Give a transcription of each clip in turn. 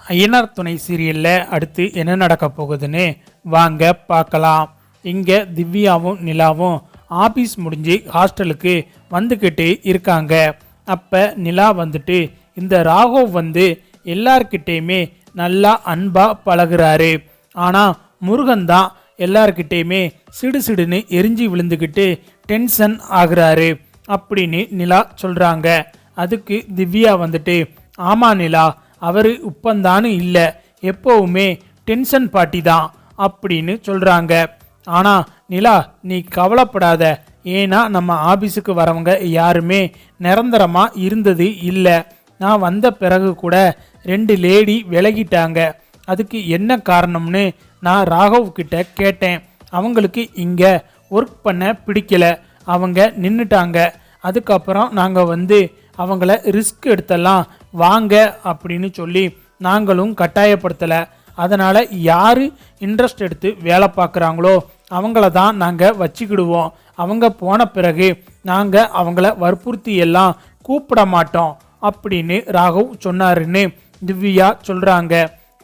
ஐயனார் துணை சீரியலில் அடுத்து என்ன நடக்க போகுதுன்னு வாங்க பார்க்கலாம். இங்கே திவ்யாவும் நிலாவும் ஆஃபீஸ் முடிஞ்சு ஹாஸ்டலுக்கு வந்துக்கிட்டு இருக்காங்க. அப்போ நிலா வந்துட்டு இந்த ராகவ் வந்து எல்லார்கிட்டேயுமே நல்லா அன்பாக பழகுறாரு. ஆனால் முருகன் தான் எல்லார்கிட்டேயுமே சிடுசிடுன்னு எரிஞ்சு விழுந்துக்கிட்டு டென்ஷன் ஆகுறாரு அப்படின்னு நிலா சொல்கிறாங்க. அதுக்கு திவ்யா வந்துட்டு ஆமா நிலா, அவர் உப்பந்தானு இல்லை, எப்போவுமே டென்ஷன் பாட்டி தான் அப்படின்னு சொல்கிறாங்க. ஆனால் நிலா நீ கவலைப்படாத, ஏன்னா நம்ம ஆஃபீஸுக்கு வரவங்க யாருமே நிரந்தரமாக இருந்தது இல்லை. நான் வந்த பிறகு கூட 2 லேடி விலகிட்டாங்க. அதுக்கு என்ன காரணம்னு நான் ராகவ் கிட்ட கேட்டேன். அவங்களுக்கு இங்கே ஒர்க் பண்ண பிடிக்கல, அவங்க நின்றுட்டாங்க. அதுக்கப்புறம் நாங்கள் வந்து அவங்கள ரிஸ்க் எடுத்தெல்லாம் வாங்க அப்படின்னு சொல்லி நாங்களும் கட்டாயப்படுத்தலை. அதனால் யார் இன்ட்ரெஸ்ட் எடுத்து வேலை பார்க்குறாங்களோ அவங்கள தான் நாங்கள் வச்சுக்கிடுவோம். அவங்க போன பிறகு நாங்கள் அவங்கள வற்புறுத்தி எல்லாம் கூப்பிட மாட்டோம் அப்படின்னு ராகவ் சொன்னாருன்னு திவ்யா சொல்கிறாங்க.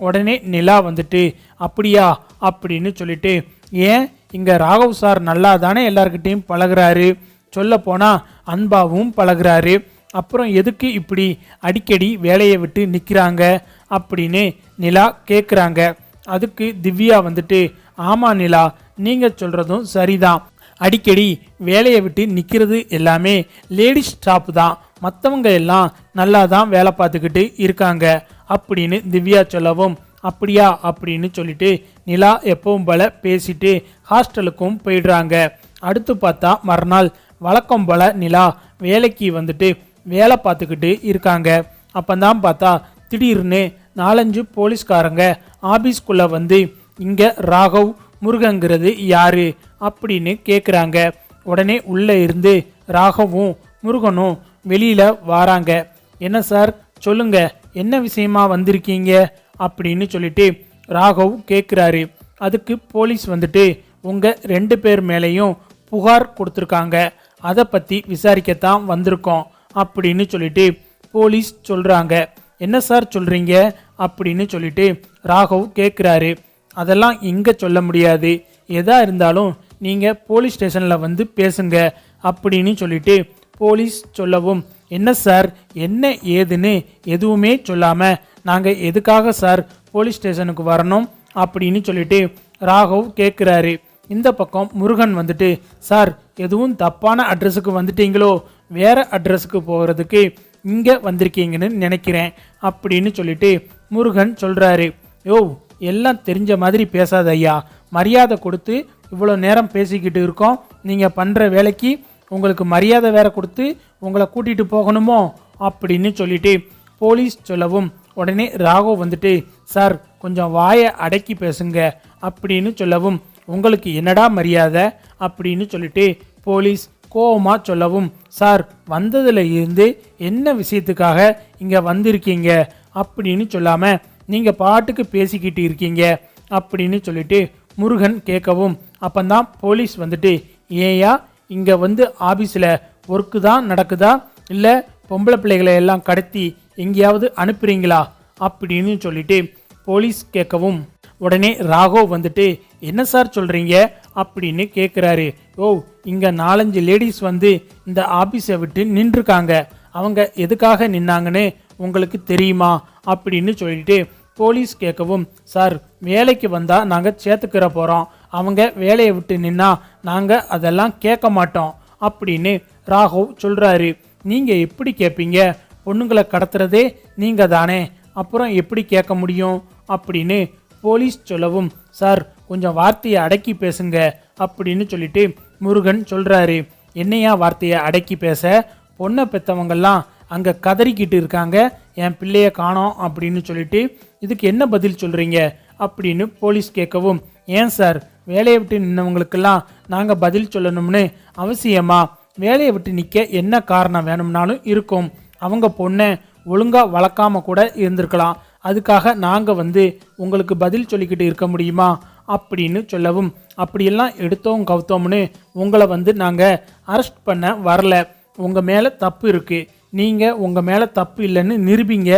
உடனே நிலா வந்துட்டு அப்படியா அப்படின்னு சொல்லிட்டு, ஏன் இங்கே ராகவ் சார் நல்லா தானே எல்லார்கிட்டையும் பழகுறாரு, சொல்ல போனால் அன்பாவும் பழகுறாரு, அப்புறம் எதுக்கு இப்படி அடிக்கடி வேலையை விட்டு நிற்கிறாங்க அப்படின்னு நிலா கேட்குறாங்க. அதுக்கு திவ்யா வந்துட்டு ஆமாம் நிலா, நீங்கள் சொல்கிறதும் சரிதான், அடிக்கடி வேலையை விட்டு நிற்கிறது எல்லாமே லேடிஸ் ஸ்டாஃப் தான், மற்றவங்க எல்லாம் நல்லா தான் வேலை பார்த்துக்கிட்டு இருக்காங்க அப்படின்னு திவ்யா சொல்லவும் அப்படியா அப்படின்னு சொல்லிட்டு நிலா எப்பவும் போல பேசிட்டு ஹாஸ்டலுக்கும் போயிடுறாங்க. அடுத்து பார்த்தா மறுநாள் வழக்கம் போல நிலா வேலைக்கு வந்துட்டு வேலை பார்த்துக்கிட்டு இருக்காங்க. அப்போதான் பார்த்தா திடீர்னு 4-5 போலீஸ்காரங்க ஆஃபீஸ்க்குள்ளே வந்து இங்கே ராகவ் முருகங்கிறது யாரு அப்படின்னு கேட்குறாங்க. உடனே உள்ளே இருந்து ராகவும் முருகனும் வெளியில் வராங்க. என்ன சார் சொல்லுங்க, என்ன விஷயமா வந்திருக்கீங்க அப்படின்னு சொல்லிட்டு ராகவ் கேட்குறாரு. அதுக்கு போலீஸ் வந்துட்டு உங்கள் 2 பேர் மேலேயும் புகார் கொடுத்துருக்காங்க, அதை பற்றி விசாரிக்கத்தான் வந்திருக்கோம் அப்படின்னு சொல்லிட்டு போலீஸ் சொல்கிறாங்க. என்ன சார் சொல்கிறீங்க அப்படின்னு சொல்லிட்டு ராகவ் கேட்குறாரு. அதெல்லாம் இங்கே சொல்ல முடியாது, எதா இருந்தாலும் நீங்கள் போலீஸ் ஸ்டேஷனில் வந்து பேசுங்க அப்படின்னு சொல்லிட்டு போலீஸ் சொல்லவும், என்ன சார் என்ன ஏதுன்னு எதுவுமே சொல்லாமல் நாங்கள் எதுக்காக சார் போலீஸ் ஸ்டேஷனுக்கு வரணும் அப்படின்னு சொல்லிட்டு ராகவ் கேட்குறாரு. இந்த பக்கம் முருகன் வந்துட்டு சார் எதுவும் தப்பான அட்ரஸுக்கு வந்துட்டீங்களோ, வேறு அட்ரஸுக்கு போகிறதுக்கு இங்கே வந்திருக்கீங்கன்னு நினைக்கிறேன் அப்படின்னு சொல்லிட்டு முருகன் சொல்கிறாரு. யோ எல்லாம் தெரிஞ்ச மாதிரி பேசாத ஐயா, மரியாதை கொடுத்து இவ்வளோ நேரம் பேசிக்கிட்டு இருக்கோம், நீங்கள் பண்ணுற வேலைக்கு உங்களுக்கு மரியாதை வேற கொடுத்து உங்களை கூட்டிகிட்டு போகணுமோ அப்படின்னு சொல்லிட்டு போலீஸ் சொல்லவும், உடனே ராகவ் வந்துட்டு சார் கொஞ்சம் வாயை அடக்கி பேசுங்க அப்படின்னு சொல்லவும், உங்களுக்கு என்னடா மரியாதை அப்படின்னு சொல்லிட்டு போலீஸ் கோவமாக சொல்லவும், சார் வந்ததில் இருந்து என்ன விஷயத்துக்காக இங்கே வந்திருக்கீங்க அப்படின்னு சொல்லாமல் நீங்கள் பாட்டுக்கு பேசிக்கிட்டு இருக்கீங்க அப்படின்னு சொல்லிட்டு முருகன் கேட்கவும், அப்போந்தான் போலீஸ் வந்துட்டு ஏயா இங்கே வந்து ஆஃபீஸில் ஒர்க்கு தான் நடக்குதா, இல்லை பொம்பளை பிள்ளைகளை எல்லாம் கடத்தி எங்கேயாவது அனுப்புறீங்களா அப்படின்னு சொல்லிட்டு போலீஸ் கேட்கவும், உடனே ராகவ் வந்துட்டு என்ன சார் சொல்கிறீங்க அப்படின்னு கேட்குறாரு. ஓ இங்கே 4-5 லேடிஸ் வந்து இந்த ஆஃபீஸை விட்டு நின்றுருக்காங்க, அவங்க எதுக்காக நின்னாங்கன்னு உங்களுக்கு தெரியுமா அப்படின்னு சொல்லிட்டு போலீஸ் கேட்கவும், சார் வேலைக்கு வந்தால் நாங்கள் சேர்த்துக்கிற போகிறோம், அவங்க வேலையை விட்டு நின்னா நாங்கள் அதெல்லாம் கேட்க மாட்டோம் அப்படின்னு ராகவ் சொல்கிறாரு. நீங்கள் எப்படி கேட்பீங்க, பொண்ணுங்களை கடத்துறதே நீங்கள் தானே, அப்புறம் எப்படி கேட்க முடியும் அப்படின்னு போலீஸ் சொல்லவும், சார் கொஞ்சம் வார்த்தையை அடக்கி பேசுங்க அப்படின்னு சொல்லிட்டு முருகன் சொல்கிறாரு. என்னையா வார்த்தையை அடக்கி பேச, பொண்ணை பெற்றவங்கெல்லாம் அங்கே கதறிக்கிட்டு இருக்காங்க, என் பிள்ளைய காணோம் அப்படின்னு சொல்லிட்டு இதுக்கு என்ன பதில் சொல்கிறீங்க அப்படின்னு போலீஸ் கேட்கவும், ஏன் சார் வேலையை விட்டு நின்னவங்களுக்கெல்லாம் நாங்கள் பதில் சொல்லணும்னு அவசியமா, வேலையை விட்டு நிற்க என்ன காரணம் வேணும்னாலும் இருக்கும், அவங்க பொண்ணை ஒழுங்காக வளர்க்காம கூட இருந்திருக்கலாம், அதுக்காக நாங்கள் வந்து உங்களுக்கு பதில் சொல்லிக்கிட்டு இருக்க முடியுமா அப்படின்னு சொல்லவும், அப்படியெல்லாம் எடுத்தோம் கவுத்தோம்னு உங்களை வந்து நாங்கள் அரெஸ்ட் பண்ண வரல, உங்கள் மேலே தப்பு இருக்குது, நீங்கள் உங்கள் மேலே தப்பு இல்லைன்னு நிரூபிங்க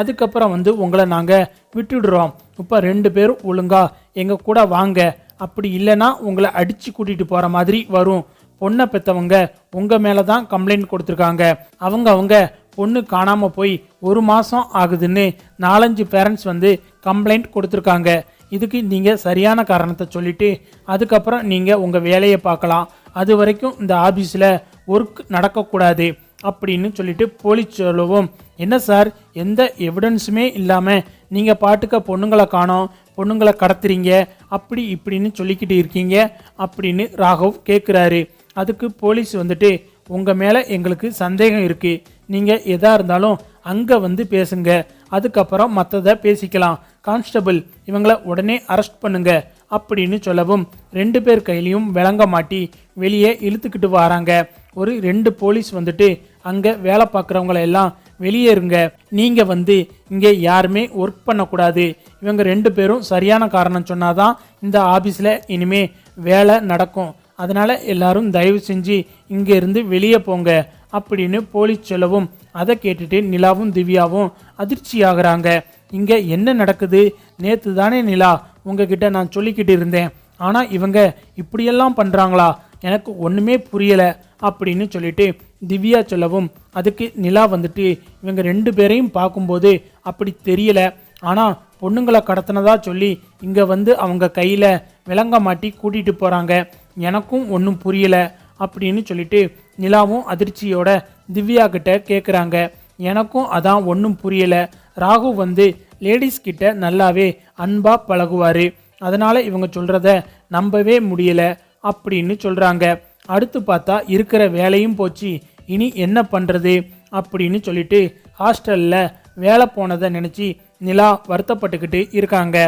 அதுக்கப்புறம் வந்து உங்களை நாங்கள் விட்டுடுறோம். இப்போ 2 பேரும் ஒழுங்கா எங்கள் கூட வாங்க, அப்படி இல்லைன்னா உங்களை அடித்து கூட்டிகிட்டு போகிற மாதிரி வரும். பொண்ணை பெற்றவங்க உங்கள் மேலே தான் கம்ப்ளைண்ட் கொடுத்துருக்காங்க. அவங்க பொண்ணு காணாமல் போய் 1 மாதம் ஆகுதுன்னு 4-5 பேரண்ட்ஸ் வந்து கம்ப்ளைண்ட் கொடுத்துருக்காங்க. இதுக்கு நீங்கள் சரியான காரணத்தை சொல்லிவிட்டு அதுக்கப்புறம் நீங்கள் உங்கள் வேலையை பார்க்கலாம். அது வரைக்கும் இந்த ஆஃபீஸில் ஒர்க் நடக்கக்கூடாது அப்படின்னு சொல்லிட்டு போலீஸ் சொல்லவும், என்ன சார் எந்த எவிடன்ஸுமே இல்லாமல் நீங்கள் பாட்டுக்க பொண்ணுங்களை காணோம், பொண்ணுங்களை கடத்துறீங்க, அப்படி இப்படின்னு சொல்லிக்கிட்டு இருக்கீங்க அப்படின்னு ராகவ் கேட்குறாரு. அதுக்கு போலீஸ் வந்துட்டு, உங்கள் மேலே எங்களுக்கு சந்தேகம் இருக்குது, நீங்கள் எதாக இருந்தாலும் அங்கே வந்து பேசுங்க, அதுக்கப்புறம் மற்றதை பேசிக்கலாம். கான்ஸ்டபிள் இவங்களை உடனே அரெஸ்ட் பண்ணுங்க அப்படின்னு சொல்லவும் 2 பேர் கையிலையும் விளங்க மாட்டி வெளியே இழுத்துக்கிட்டு வராங்க. ஒரு 2 போலீஸ் வந்துட்டு, அங்கே வேலை பார்க்குறவங்கள எல்லாம் வெளியேறுங்க, நீங்கள் வந்து இங்கே யாருமே ஒர்க் பண்ணக்கூடாது, இவங்க 2 பேரும் சரியான காரணம் சொன்னாதான் இந்த ஆஃபீஸில் இனிமே வேலை நடக்கும், அதனால் எல்லாரும் தயவு செஞ்சு இங்கே இருந்து வெளியே போங்க அப்படின்னு போலீஸ் சொல்லவும், அதை கேட்டுட்டு நிலாவும் திவ்யாவும் அதிர்ச்சி ஆகுறாங்க. இங்கே என்ன நடக்குது? நேற்று தானே நிலா உங்ககிட்ட நான் சொல்லிக்கிட்டு இருந்தேன், ஆனால் இவங்க இப்படியெல்லாம் பண்ணுறாங்களா, எனக்கு ஒன்றுமே புரியலை அப்படின்னு சொல்லிட்டு திவ்யா சொல்லவும், அதுக்கு நிலா வந்துட்டு, இவங்க 2 பேரையும் பார்க்கும்போது அப்படி தெரியலை, ஆனால் பொண்ணுங்களை கடத்தினதா சொல்லி இங்கே வந்து அவங்க கையில் விளங்க மாட்டி கூட்டிகிட்டு போகிறாங்க, எனக்கும் ஒன்றும் புரியலை அப்படின்னு சொல்லிட்டு நிலாவும் அதிர்ச்சியோட திவ்யா கிட்ட கேட்குறாங்க. எனக்கும் அதான் ஒன்றும் புரியலை, ராகு வந்து லேடிஸ் கிட்ட நல்லாவே அன்பாக பழகுவார், அதனால் இவங்க சொல்கிறத நம்பவே முடியலை அப்படின்னு சொல்கிறாங்க. அடுத்து பார்த்தா இருக்கிற வேலையும் போச்சு, இனி என்ன பண்ணுறது அப்படின்னு சொல்லிட்டு ஹாஸ்டலில் வேலை போனதை நினச்சி நிலா வருத்தப்பட்டுக்கிட்டு இருக்காங்க.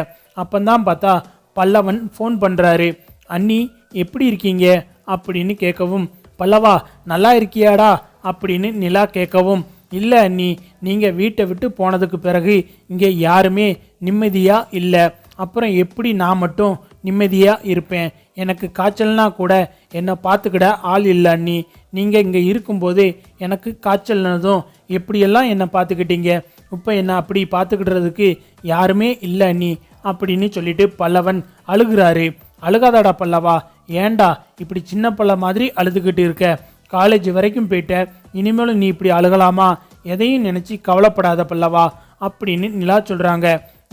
அப்பந்தான் பார்த்தா பல்லவன் ஃபோன் பண்ணுறாரு. அண்ணி எப்படி இருக்கீங்க அப்படின்னு கேட்கவும், பல்லவா நல்லா இருக்கியாடா அப்படின்னு நிலா கேட்கவும், இல்லை அண்ணி, நீங்கள் வீட்டை விட்டு போனதுக்கு பிறகு இங்கே யாருமே நிம்மதியாக இல்லை, அப்புறம் எப்படி நான் மட்டும் நிம்மதியாக இருப்பேன், எனக்கு காய்ச்சல்னா கூட என்னை பார்த்துக்கிட ஆள் இல்லை அண்ணி, நீங்கள் இங்கே இருக்கும்போது எனக்கு காய்ச்சல்னதும் எப்படியெல்லாம் என்னை பார்த்துக்கிட்டீங்க, இப்போ என்னை அப்படி பார்த்துக்கிடுறதுக்கு யாருமே இல்லை அண்ணி அப்படின்னு சொல்லிட்டு பல்லவன் அழுகிறாரு. அழுகாதாடா பல்லவா, ஏண்டா இப்படி சின்ன பல்ல மாதிரி அழுதுகிட்டு இருக்க, காலேஜ் வரைக்கும் போயிட்ட, இனிமேலும் நீ இப்படி அழுகலாமா, எதையும் நினச்சி கவலைப்படாத பல்லவா அப்படின்னு நிலா சொல்கிறாங்க.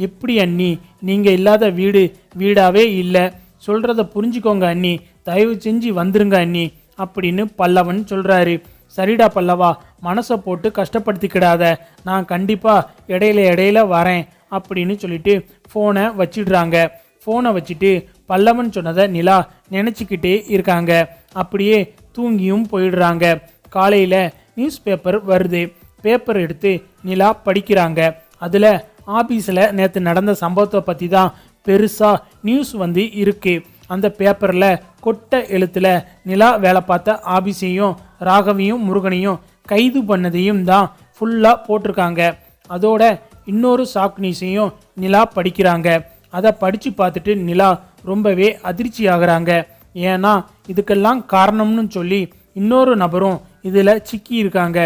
எப்படி அண்ணி, நீங்கள் இல்லாத வீடு வீடாகவே இல்லை, சொல்கிறத புரிஞ்சுக்கோங்க அண்ணி, தயவு செஞ்சு வந்துருங்க அண்ணி அப்படின்னு பல்லவன் சொல்கிறாரு. சரிடா பல்லவா, மனசை போட்டு கஷ்டப்படுத்திக்கிடாத, நான் கண்டிப்பாக இடையில வரேன் அப்படின்னு சொல்லிட்டு ஃபோனை வச்சிடுறாங்க. ஃபோனை வச்சுட்டு பல்லவன் சொன்னதை நிலா நினச்சிக்கிட்டே இருக்காங்க. அப்படியே தூங்கியும் போயிடுறாங்க. காலையில் நியூஸ் பேப்பர் வருது. பேப்பர் எடுத்து நிலா படிக்கிறாங்க. அதில் ஆஃபீஸில் நேற்று நடந்த சம்பவத்தை பற்றி தான் பெருசாக நியூஸ் வந்து இருக்குது. அந்த பேப்பரில் கொட்டை எழுத்தில் நிலா வேலை பார்த்த ஆபீஸையும் ராகவியும் முருகனையும் கைது பண்ணதையும் தான் ஃபுல்லாக போட்டிருக்காங்க. அதோட இன்னொரு ஷாக் நியூஸையும் நிலா படிக்கிறாங்க. அதை படித்து பார்த்துட்டு நிலா ரொம்பவே அதிர்ச்சி ஆகுறாங்க. ஏன்னா இதுக்கெல்லாம் காரணம்னு சொல்லி இன்னொரு நபரும் இதில் சிக்கி இருக்காங்க.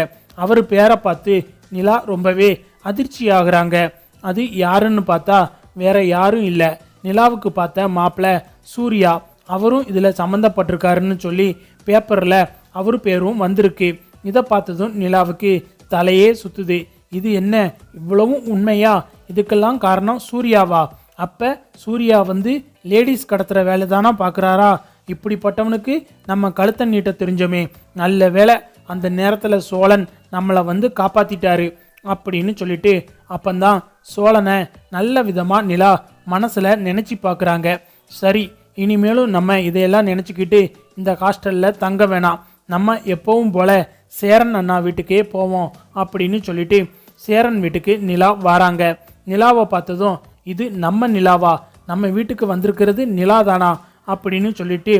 அவர் பேரை பார்த்து நிலா ரொம்பவே அதிர்ச்சி ஆகுறாங்க. அது யாருன்னு பார்த்தா வேற யாரும் இல்லை, நிலாவுக்கு பார்த்த மாப்பிள்ளை சூர்யா, அவரும் இதில் சம்மந்தப்பட்டிருக்காருன்னு சொல்லி பேப்பரில் அவர் பேரும் வந்திருக்கு. இதை பார்த்ததும் நிலாவுக்கு தலையே சுற்றுது. இது என்ன இவ்வளவும் உண்மையா? இதுக்கெல்லாம் காரணம் சூர்யாவா? அப்போ சூர்யா வந்து லேடிஸ் கடத்துகிற வேலை தானா பார்க்குறாரா? இப்படிப்பட்டவனுக்கு நம்ம கழுத்தை நீட்ட தெரிஞ்சோமே, நல்ல வேலை அந்த நேரத்தில் சோழன் நம்மளை வந்து காப்பாற்றிட்டாரு அப்படின்னு சொல்லிட்டு அப்பந்தான் சோழனை நல்ல விதமாக நிலா மனசில் நினச்சி பார்க்குறாங்க. சரி, இனிமேலும் நம்ம இதையெல்லாம் நினச்சிக்கிட்டு இந்த ஹாஸ்டலில் தங்க வேணாம், நம்ம எப்பவும் போல சேரன் அண்ணா வீட்டுக்கே போவோம் அப்படின்னு சொல்லிட்டு சேரன் வீட்டுக்கு நிலா வராங்க. நிலாவை பார்த்ததும் இது நம்ம நிலாவா, நம்ம வீட்டுக்கு வந்திருக்கிறது நிலா தானா அப்படின்னு சொல்லிட்டு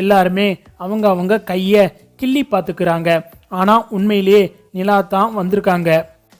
எல்லாருமே அவங்க கையை கிள்ளி பார்த்துக்கிறாங்க. ஆனால் உண்மையிலேயே நிலா தான் வந்திருக்காங்க.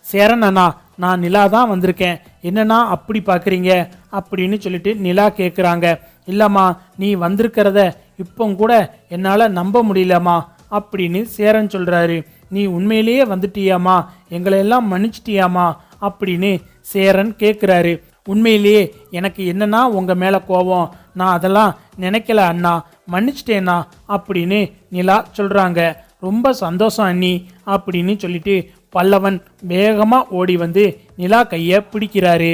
சேரன் அண்ணா, நான் நிலா தான் வந்திருக்கேன், என்னன்னா அப்படி பார்க்குறீங்க அப்படின்னு சொல்லிட்டு நிலா கேட்குறாங்க. இல்லைம்மா, நீ வந்திருக்கிறத இப்போ கூட என்னால் நம்ப முடியலம்மா அப்படின்னு சேரன் சொல்கிறாரு. நீ உண்மையிலேயே வந்துட்டியாம்மா, எங்களை எல்லாம் மன்னிச்சிட்டியாம்மா அப்படின்னு சேரன் கேட்குறாரு. உண்மையிலேயே எனக்கு என்னன்னா உங்கள் மேலே கோபம், நான் அதெல்லாம் நினைக்கல அண்ணா, மன்னிச்சிட்டேண்ணா அப்படின்னு நிலா சொல்கிறாங்க. ரொம்ப சந்தோஷம் அண்ணி அப்படின்னு சொல்லிட்டு பல்லவன் வேகமாக ஓடி வந்து நிலா கையை பிடிக்கிறாரு.